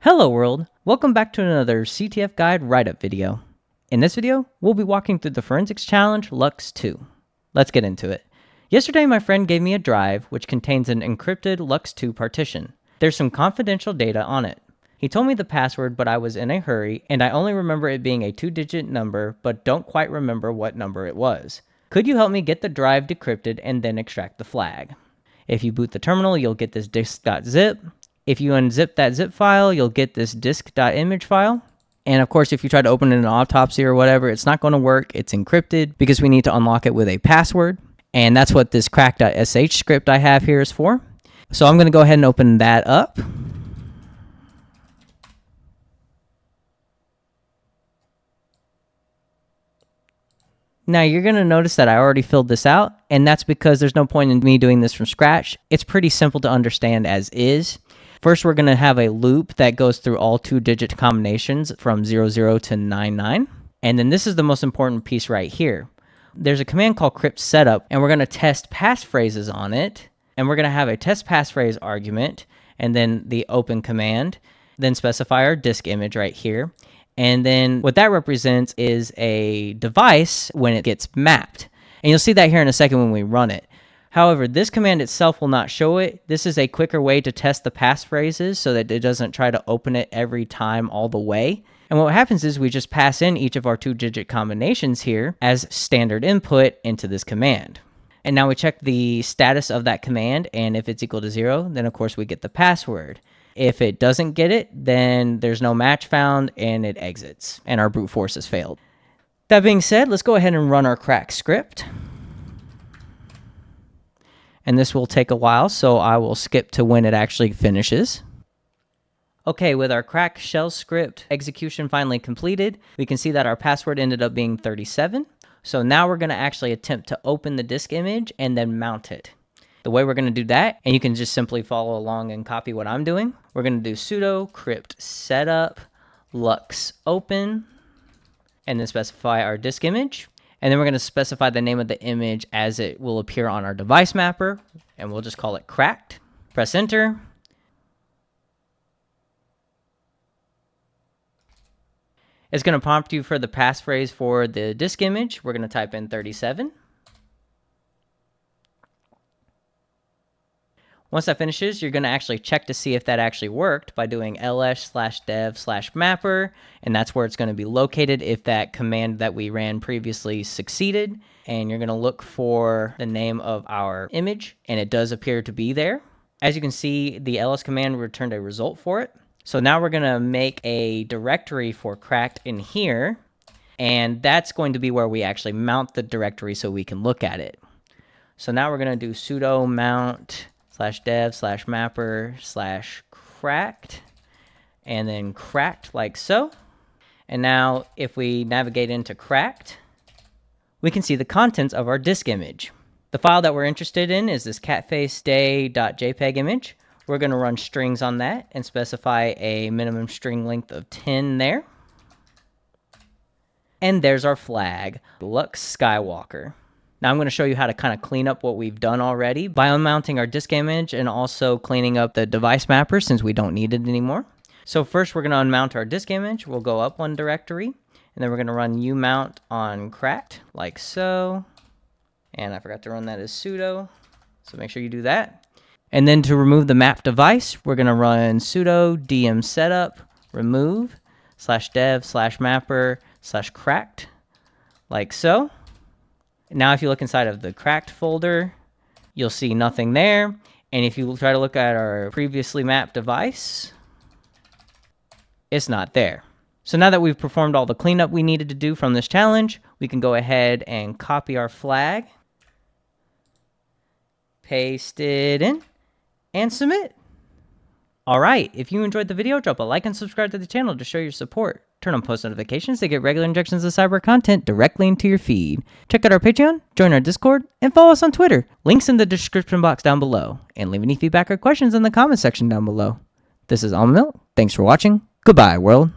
Hello world, welcome back to another CTFGuide write-up video. In this video, we'll be walking through the Forensics Challenge LUKS2. Let's get into it. Yesterday my friend gave me a drive which contains an encrypted LUKS2 partition. There's some confidential data on it. He told me the password, but I was in a hurry and I only remember it being a 2-digit number but don't quite remember what number it was. Could you help me get the drive decrypted and then extract the flag? If you boot the terminal, you'll get this disk.zip. If you unzip that zip file, you'll get this disk.image file. And of course, if you try to open it in an autopsy or whatever, it's not going to work. It's encrypted because we need to unlock it with a password. And that's what this crack.sh script I have here is for. So I'm going to go ahead and open that up. Now you're going to notice that I already filled this out, and that's because there's no point in me doing this from scratch. It's pretty simple to understand as is. First, we're going to have a loop that goes through all 2-digit combinations from 00 to 99. And then this is the most important piece right here. There's a command called crypt setup, and we're going to test passphrases on it. And we're going to have a test passphrase argument, and then the open command, then specify our disk image right here. And then what that represents is a device when it gets mapped. And you'll see that here in a second when we run it. However, this command itself will not show it. This is a quicker way to test the passphrases so that it doesn't try to open it every time all the way. And what happens is we just pass in each of our 2-digit combinations here as standard input into this command. And now we check the status of that command, and if it's equal to 0, then of course we get the password. If it doesn't get it, then there's no match found and it exits, and our brute force has failed. That being said, let's go ahead and run our crack script. And this will take a while, so I will skip to when it actually finishes. Okay, with our crack shell script execution finally completed, we can see that our password ended up being 37. So now we're going to actually attempt to open the disk image and then mount it. The way we're going to do that, and you can just simply follow along and copy what I'm doing, we're going to do sudo crypt setup lux open, and then specify our disk image. And then we're going to specify the name of the image as it will appear on our device mapper, and we'll just call it cracked. Press enter. It's going to prompt you for the passphrase for the disk image. We're going to type in 37. Once that finishes, you're going to actually check to see if that actually worked by doing ls/dev/mapper, and that's where it's going to be located if that command that we ran previously succeeded. And you're going to look for the name of our image, and it does appear to be there. As you can see, the ls command returned a result for it. So now we're going to make a directory for cracked in here, and that's going to be where we actually mount the directory so we can look at it. So now we're going to do sudo mount /dev/mapper/cracked, and then cracked like so. And now if we navigate into cracked, we can see the contents of our disk image. The file that we're interested in is this catfaceday.jpg image. We're going to run strings on that and specify a minimum string length of 10 there. And there's our flag, LUKS Skywalker. Now I'm going to show you how to kind of clean up what we've done already by unmounting our disk image and also cleaning up the device mapper since we don't need it anymore. So first we're going to unmount our disk image. We'll go up one directory, and then we're going to run umount on cracked like so. And I forgot to run that as sudo, so make sure you do that. And then to remove the map device, we're going to run sudo dm setup remove /dev/mapper/cracked like so. Now if you look inside of the cracked folder, you'll see nothing there. And if you try to look at our previously mapped device, it's not there. So now that we've performed all the cleanup we needed to do from this challenge, we can go ahead and copy our flag, paste it in, and submit. Alright, if you enjoyed the video, drop a like and subscribe to the channel to show your support. Turn on post notifications to get regular injections of cyber content directly into your feed. Check out our Patreon, join our Discord, and follow us on Twitter. Links in the description box down below. And leave any feedback or questions in the comment section down below. This is Almond Milk. Thanks for watching. Goodbye, world.